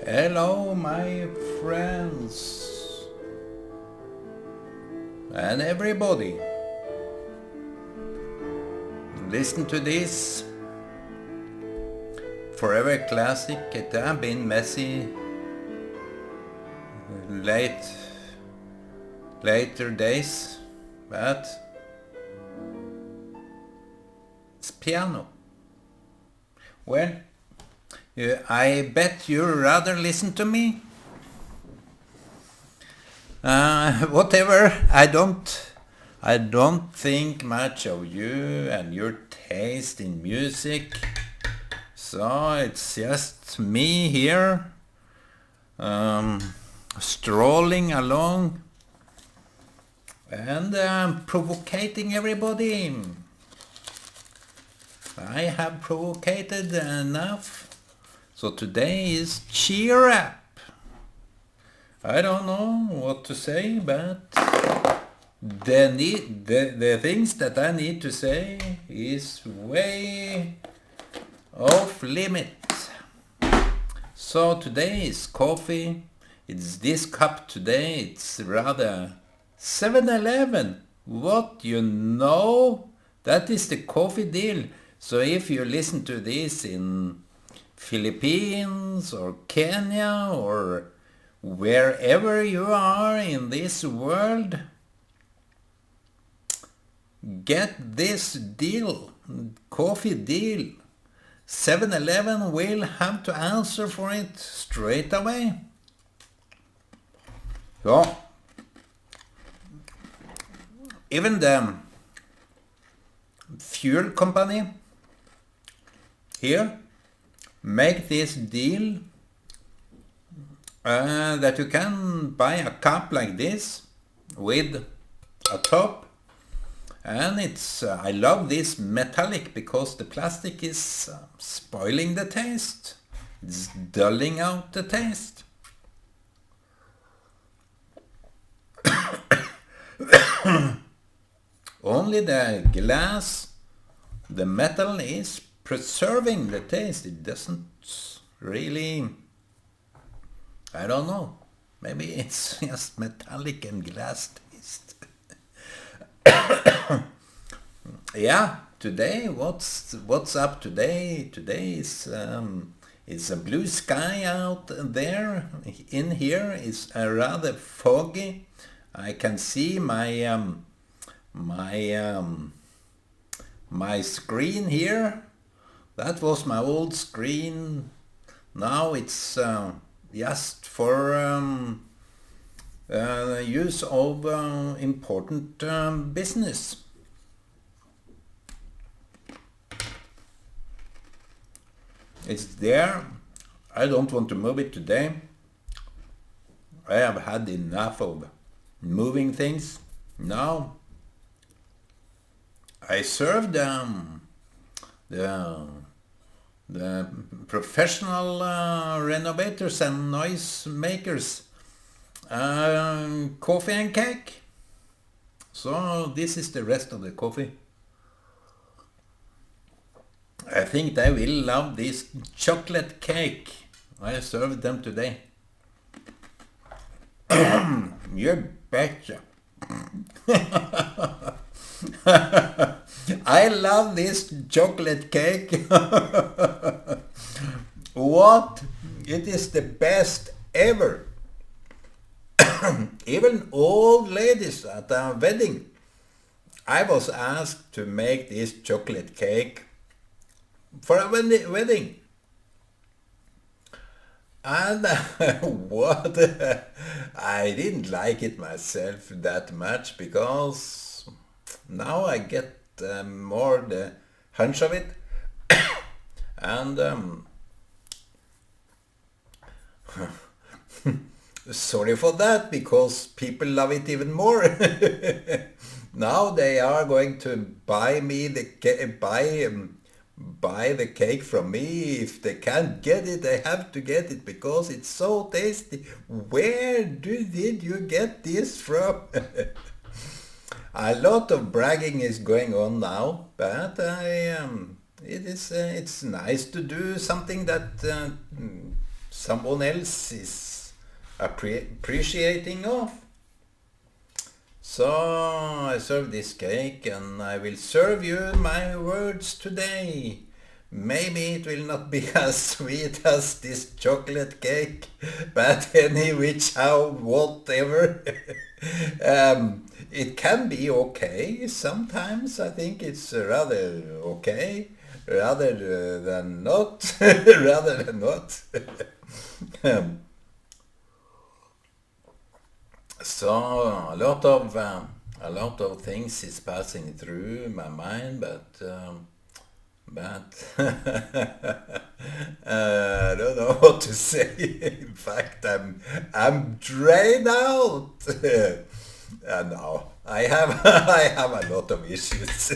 Hello, my friends, and everybody. Listen to this forever classic. It has been messy later days, but it's piano. Well, I bet you rather listen to me. Whatever. I don't think much of you and your taste in music. So it's just me here, strolling along and provocating everybody. I have provocated enough. So today is cheer up. I don't know what to say, but the things that I need to say is way off limit. So today is coffee. It's this cup today. It's rather 7-Eleven. What you know? That is the coffee deal. So if you listen to this in Philippines or Kenya or wherever you are in this world, get this deal, coffee deal. 7-Eleven will have to answer for it straight away. So, even the fuel company here make this deal that you can buy a cup like this with a top, and it's I love this metallic because the plastic is spoiling the taste. It's dulling out the taste. Only the glass, the metal is preserving the taste. It doesn't really, I don't know, maybe it's just metallic and glass taste. Yeah, today, what's up today? Today is it's a blue sky out there. In here is rather foggy. I can see my my screen here. That was my old screen. Now it's just for use of important business. It's there. I don't want to move it today. I have had enough of moving things. Now I serve the professional renovators and noise makers coffee and cake. So this is the rest of the coffee. I think they will love this chocolate cake. I served them today. You betcha. I love this chocolate cake. What? It is the best ever. Even old ladies at a wedding. I was asked to make this chocolate cake for a wedding. And what? I didn't like it myself that much because now I get more the hunch of it. And sorry for that, because people love it even more. Now they are going to buy me buy the cake from me. If they can't get it, they have to get it because it's so tasty. Where did you get this from? A lot of bragging is going on now, but it's nice to do something that someone else is appreciating of. So I serve this cake, and I will serve you my words today. Maybe it will not be as sweet as this chocolate cake, but any which how whatever. It can be okay. Sometimes I think it's rather okay, rather than not, rather than not. Um, So a lot of things is passing through my mind, but I don't know what to say. In fact, I'm drained out. No, I have I have a lot of issues.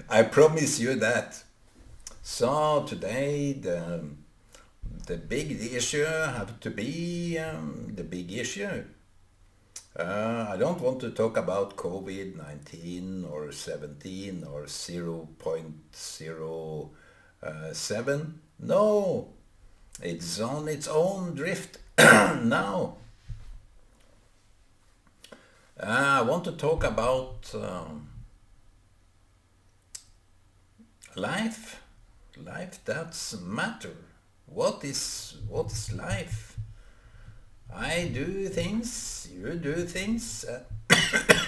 I promise you that. So today the big issue have to be the big issue. I don't want to talk about COVID-19 or 17 or 0.07. No, it's on its own drift now. I want to talk about life. Life that's matter. What's life? I do things, you do things,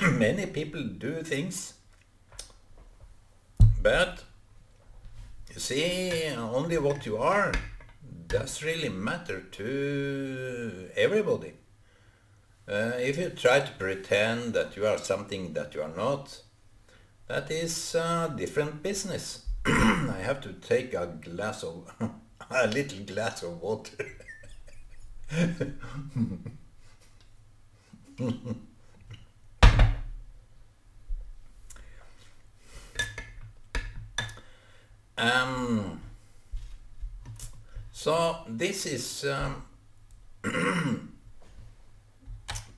many people do things, but you see, only what you are does really matter to everybody. If you try to pretend that you are something that you are not, that is a different business. I have to take a little glass of water. So this is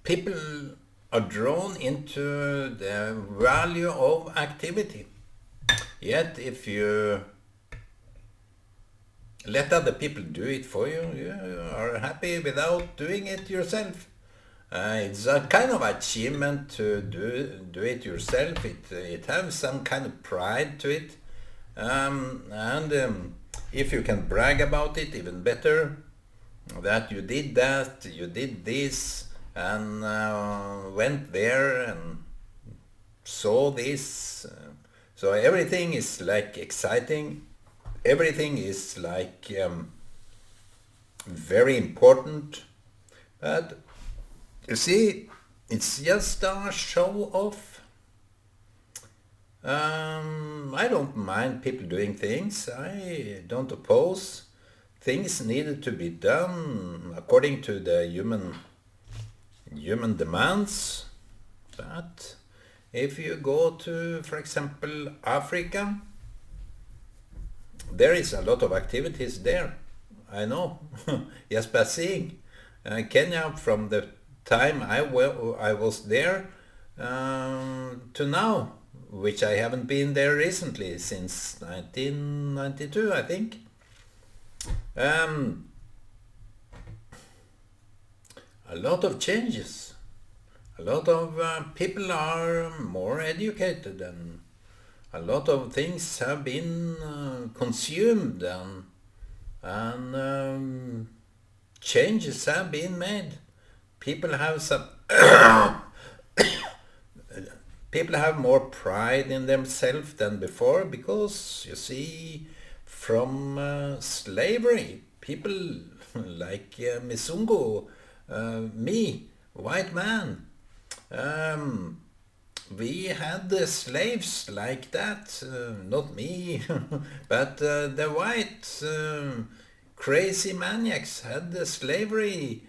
people are drawn into the value of activity. Yet if you let other people do it for you, you are happy without doing it yourself. It's a kind of achievement to do it yourself. It has some kind of pride to it. And if you can brag about it, even better, that, you did this, and went there and saw this. So everything is like exciting. Everything is like very important. But you see, it's just a show off. I don't mind people doing things. I don't oppose. Things needed to be done according to the human demands. But if you go to, for example, Africa, there is a lot of activities there. I know, just by seeing. Kenya, from the time I was there to now, which I haven't been there recently, since 1992, I think. A lot of changes. A lot of people are more educated, and a lot of things have been consumed, and changes have been made. People have people have more pride in themselves than before, because you see, from slavery, people like Misungo, me, white man, we had the slaves like that, not me, but the white crazy maniacs had the slavery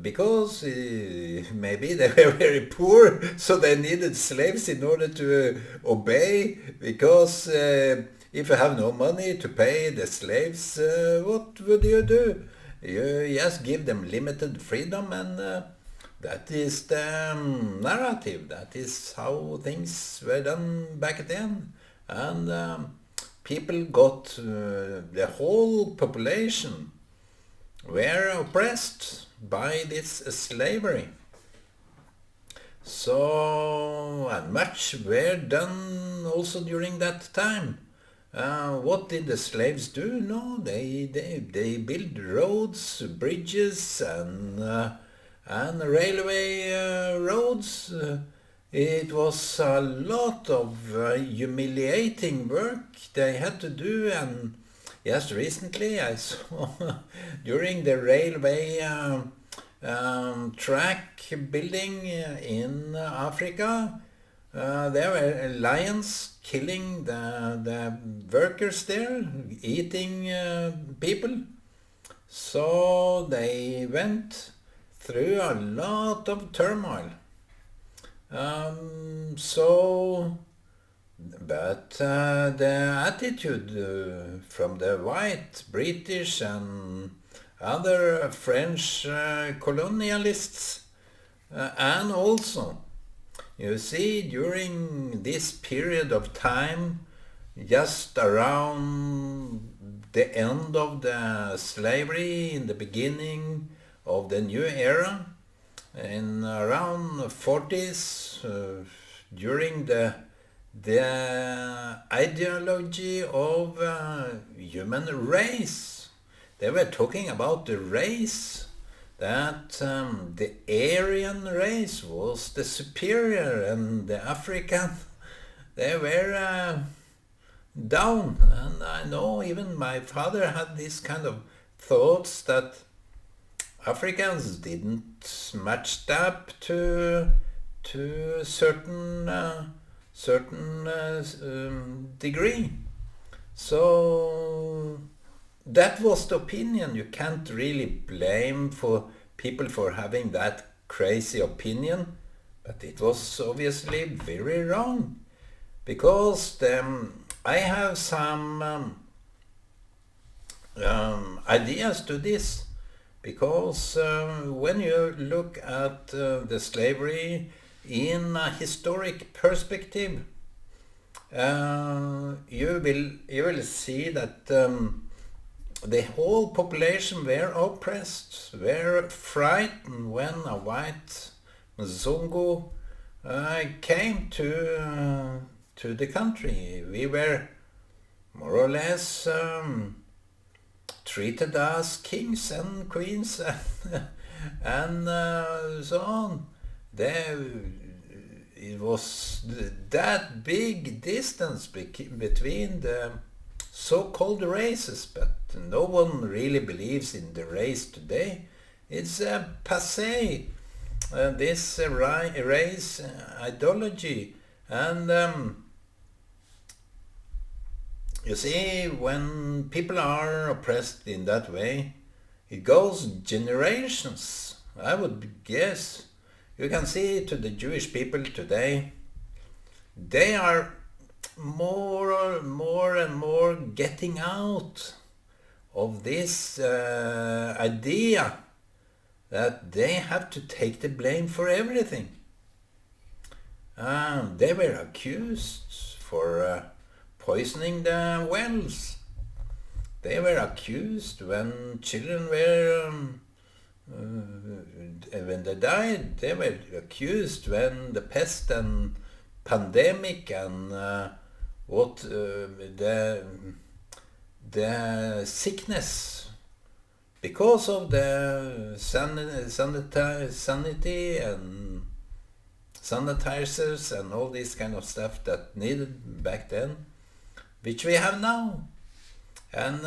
because maybe they were very poor, so they needed slaves in order to obey, because if you have no money to pay the slaves, what would you do? You just give them limited freedom, and that is the narrative. That is how things were done back then. And people got, the whole population were oppressed by this slavery. So, and much were done also during that time. What did the slaves do? No, they built roads, bridges, and railway roads. It was a lot of humiliating work they had to do, and yes, recently I saw during the railway track building in Africa, there were lions killing the workers there, eating people. So they went through a lot of turmoil. But the attitude from the white, British and other French colonialists, and also, you see, during this period of time, just around the end of the slavery, in the beginning of the new era, in around 40s, during the ideology of human race. They were talking about the race, that the Aryan race was the superior and the African, they were down. And I know even my father had this kind of thoughts that Africans didn't match up to certain degree. So that was the opinion. You can't really blame for people for having that crazy opinion, but it was obviously very wrong, because I have some ideas to this. Because when you look at the slavery in a historic perspective, you will see that the whole population were oppressed, were frightened when a white Mzungu came to the country. We were more or less treated as kings and queens and so on. It was that big distance between the so-called races, but no one really believes in the race today. It's passé, this race ideology. And you see, when people are oppressed in that way, it goes generations, I would guess. You can see to the Jewish people today, they are more and more getting out of this idea that they have to take the blame for everything. They were accused for poisoning the wells. They were accused when children were when they died. They were accused when the pest and pandemic and the sickness, because of the sanity and sanitizers and all this kind of stuff that needed back then, which we have now. And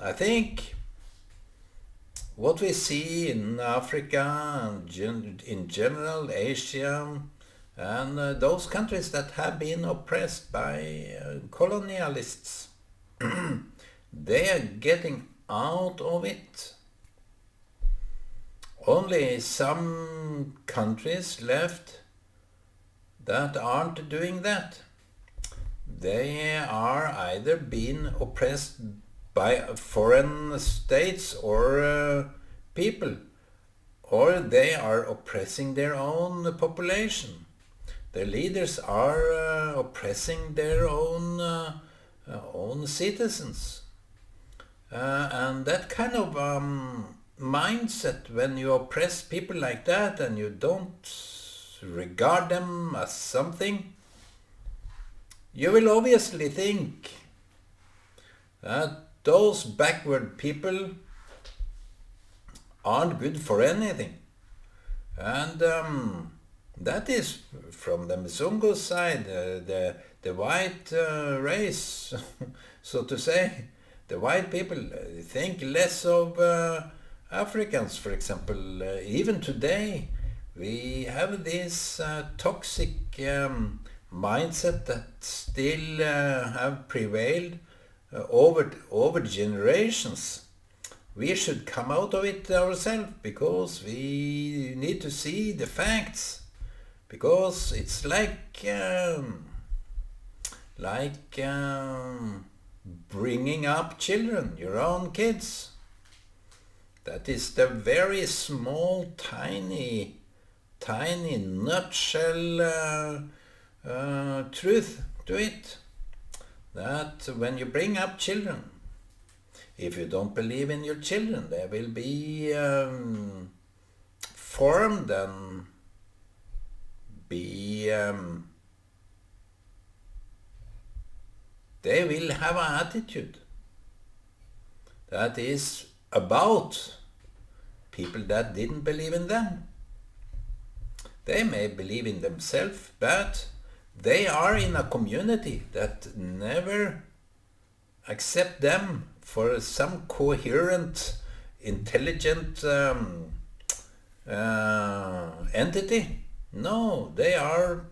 I think what we see in Africa and in general Asia and those countries that have been oppressed by colonialists, they are getting out of it. Only some countries left that aren't doing that. They are either being oppressed by foreign states or people, or they are oppressing their own population. Their leaders are oppressing their own citizens. And that kind of mindset, when you oppress people like that and you don't regard them as something, you will obviously think that those backward people aren't good for anything. And that is from the Mzungu side, the white race, so to say. The white people think less of Africans, for example. Even today, we have this toxic mindset that still have prevailed over generations. We should come out of it ourselves, because we need to see the facts. Because it's like bringing up children, your own kids. That is the very small, tiny nutshell truth to it. That when you bring up children, if you don't believe in your children, they will be formed and be they will have an attitude that is about people that didn't believe in them. They may believe in themselves, but they are in a community that never accept them for some coherent, intelligent entity. No, they are,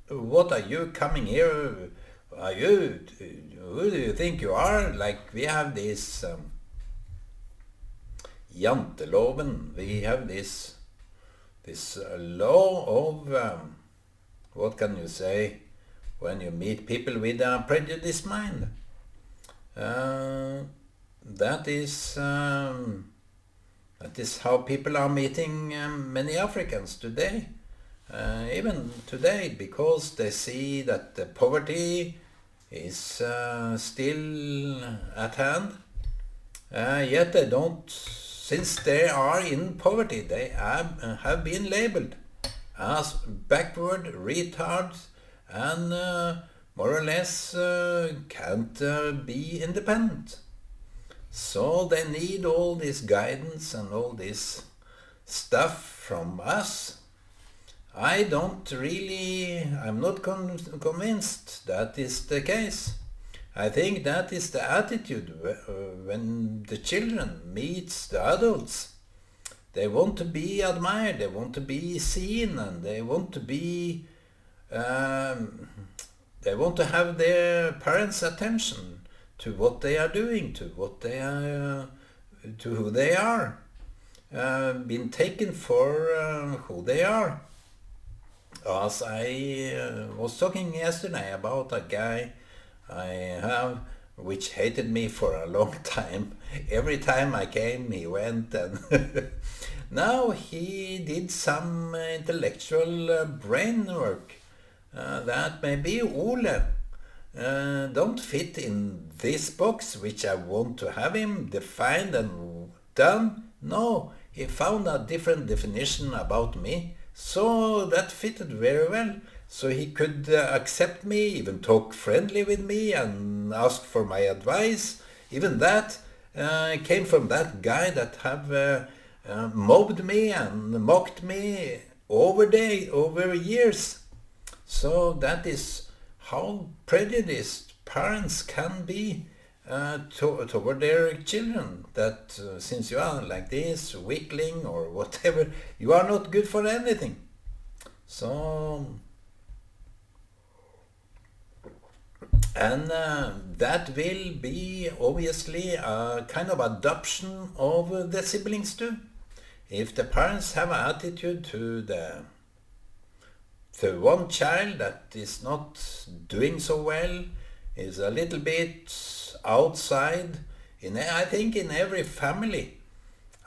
what are you coming here? Are you, who do you think you are? Like we have this janteloven, we have this law of, what can you say, when you meet people with a prejudiced mind. That is how people are meeting many Africans today. Even today, because they see that the poverty is still at hand, yet they don't, since they are in poverty, they have been labeled as backward, retards, and more or less can't be independent. So they need all this guidance and all this stuff from us. I'm not convinced that is the case. I think that is the attitude when the children meets the adults. They want to be admired, they want to be seen, and they want to be, they want to have their parents' attention to what they are doing, to what they are, to who they are, been taken for who they are. As I was talking yesterday about a guy I have, which hated me for a long time. Every time I came, he went, and now he did some intellectual brain work that maybe Ole don't fit in this box, which I want to have him defined and done. No, he found a different definition about me. So that fitted very well. So he could accept me, even talk friendly with me and ask for my advice. Even that came from that guy that have mobbed me and mocked me over years. So that is how prejudiced parents can be toward their children, that since you are like this, weakling or whatever, you are not good for anything. So, and that will be obviously a kind of adoption of the siblings too. If the parents have an attitude to the one child that is not doing so well, is a little bit outside, I think in every family,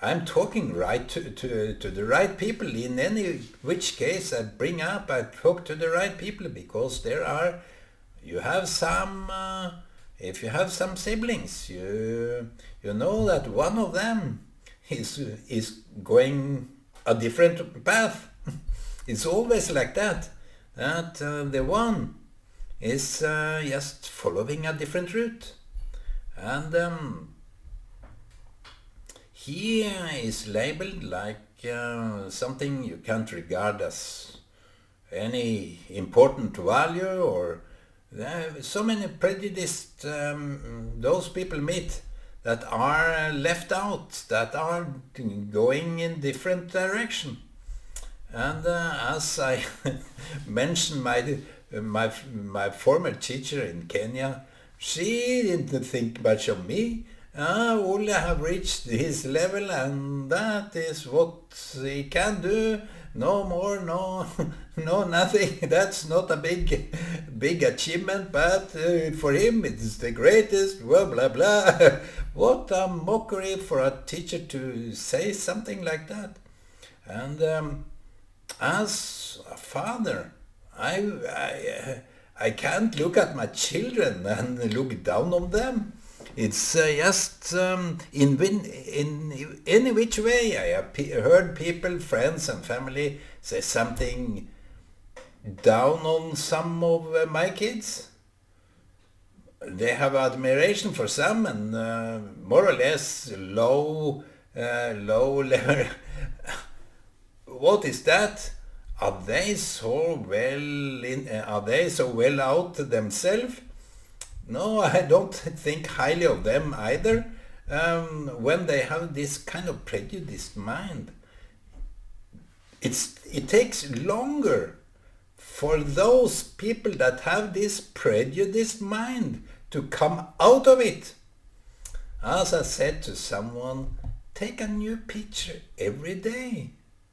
I'm talking right to the right people. In any which case I bring up, I talk to the right people, because you have some, if you have some siblings, you you know that one of them is going a different path. It's always like that. That the one is just following a different route. And he is labeled like something you can't regard as any important value, or so many prejudiced those people meet that are left out, that are going in different direction. And as I mentioned, my former teacher in Kenya, she didn't think much of me. Ole have reached his level, and that is what he can do. No more, no, no, nothing. That's not a big achievement, but for him it's the greatest. Well, blah blah. What a mockery for a teacher to say something like that. And as a father, I can't look at my children and look down on them. It's just in any which way. I have heard people, friends and family say something down on some of my kids. They have admiration for some and more or less low level. What is that? Are they so well out themselves? No, I don't think highly of them either. When they have this kind of prejudiced mind, it takes longer for those people that have this prejudiced mind to come out of it. As I said to someone, take a new picture every day.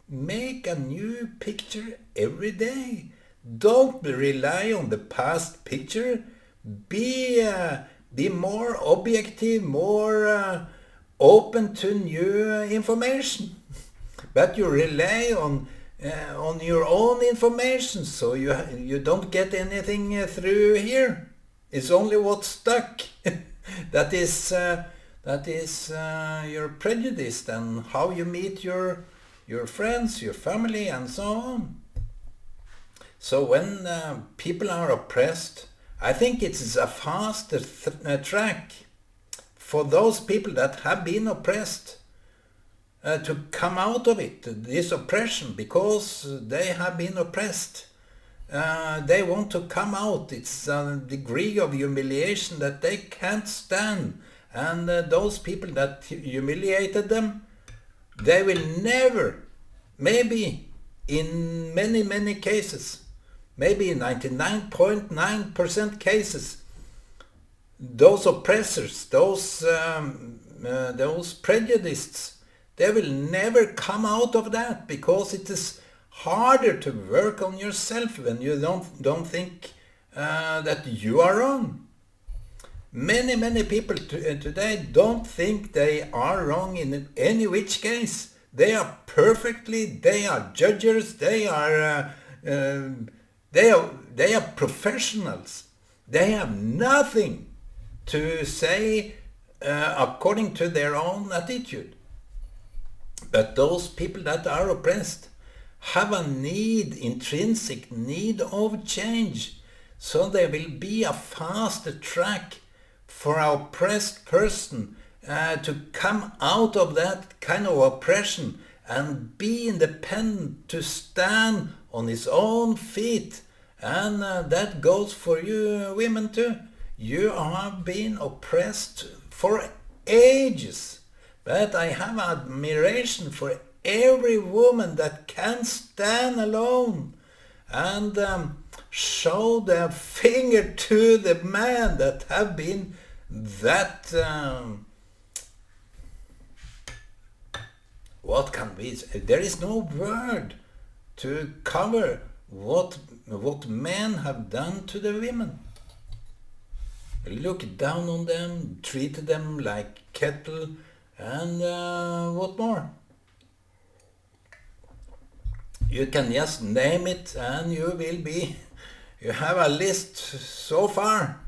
Make a new picture every day. Don't rely on the past picture. Be more objective, more open to new information. But you rely on your own information, so you don't get anything through here. It's only what's stuck. that is your prejudice and how you meet your friends, your family, and so on. So when people are oppressed, I think it's a faster track for those people that have been oppressed to come out of it, this oppression, because they have been oppressed. They want to come out. It's a degree of humiliation that they can't stand. And those people that humiliated them, they will never, maybe in many cases, maybe in 99.9% cases, those oppressors, those prejudices, they will never come out of that, because it is harder to work on yourself when you don't think that you are wrong. Many people today don't think they are wrong in any which case. They are they are judges, they are professionals. They have nothing to say according to their own attitude. But those people that are oppressed have a intrinsic need of change. So there will be a faster track for an oppressed person to come out of that kind of oppression and be independent, to stand on his own feet. And that goes for you women too. You have been oppressed for ages. But I have admiration for every woman that can stand alone and show their finger to the man that have been that... what can we say? There is no word to cover what men have done to the women. Look down on them, treat them like cattle, and what more? You can just name it and you have a list so far,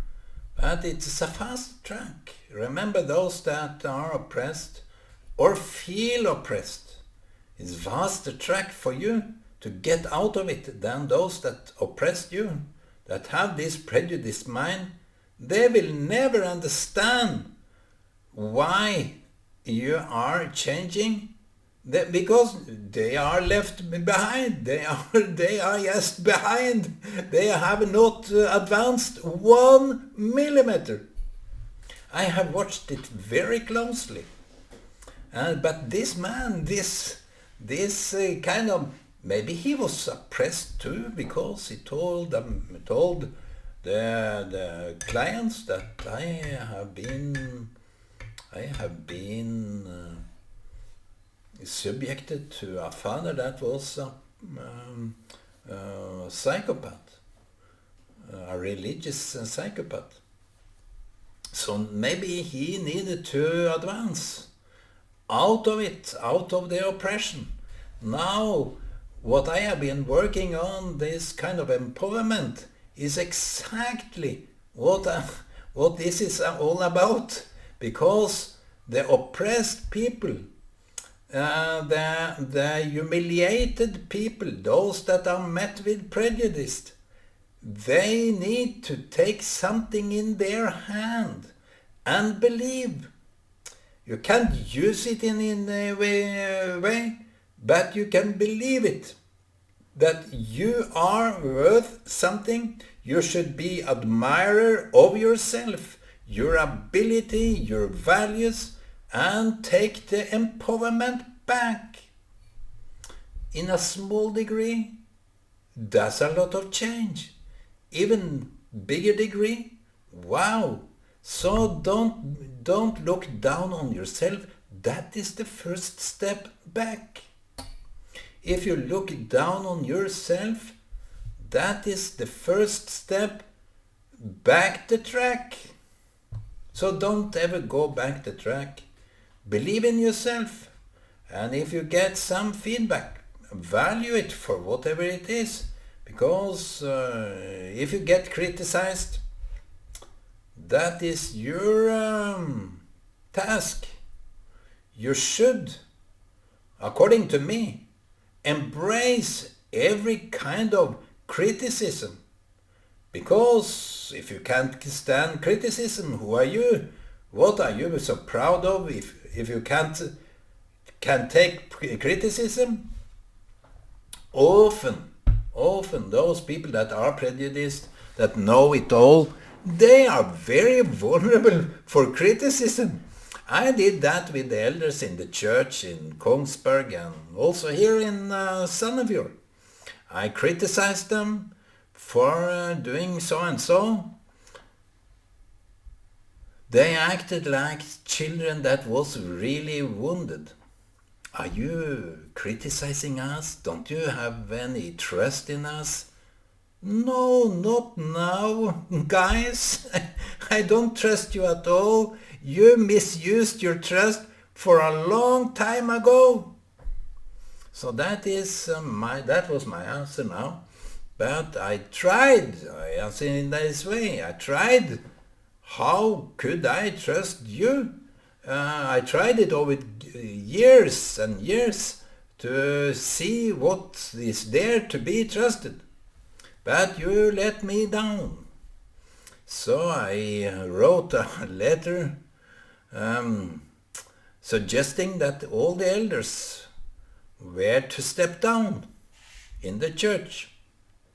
but it's a fast track. Remember, those that are oppressed or feel oppressed. It's vaster track for you to get out of it than those that oppressed you, that have this prejudiced mind. They will never understand why you are changing, because they are left behind. They are just behind. They have not advanced 1 millimeter. I have watched it very closely. But this man, this kind of, maybe he was oppressed too, because he told the clients that I have been subjected to a father that was a psychopath, a religious psychopath. So maybe he needed to advance out of it, out of the oppression. Now, what I have been working on, this kind of empowerment, is exactly what this is all about. Because the oppressed people, the humiliated people, those that are met with prejudice, they need to take something in their hand and believe. You can't use it in a way, but you can believe it. That you are worth something. You should be admirer of yourself, your ability, your values, and take the empowerment back. In a small degree, that's a lot of change. Even bigger degree, wow. So don't look down on yourself. That is the first step back. If you look down on yourself, that is the first step back the track. So don't ever go back the track. Believe in yourself. And if you get some feedback, value it for whatever it is. Because if you get criticized, that is your task. You should, according to me, embrace every kind of criticism. Because if you can't stand criticism, who are you? What are you so proud of if you can't take criticism? Often those people that are prejudiced, that know it all, they are very vulnerable for criticism. I did that with the elders in the church in Kongsberg and also here in Sandefjord. I criticized them for doing so and so. They acted like children that was really wounded. Are you criticizing us? Don't you have any trust in us? No, not now, guys. I don't trust you at all. You misused your trust for a long time ago. So that was my answer now. But I answered in this way. I tried. How could I trust you? I tried it over years and years to see what is there to be trusted. But you let me down. So I wrote a letter suggesting that all the elders were to step down in the church.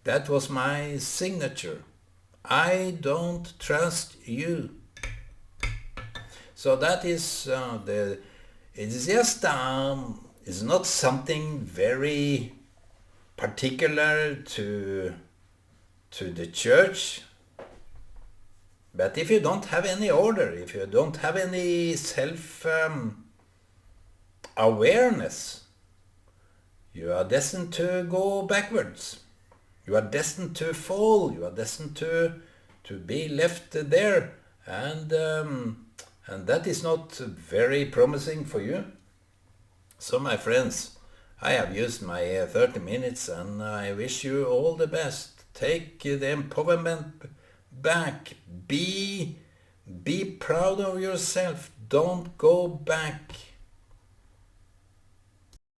That was my signature. I don't trust you. So that is it's just it's not something very particular to the church. But if you don't have any order, if you don't have any self awareness, you are destined to go backwards. You are destined to fall. You are destined to be left there, and that is not very promising for you. So, my friends, I have used my 30 minutes, and I wish you all the best. Take the empowerment back. Be Be proud of yourself. Don't go back.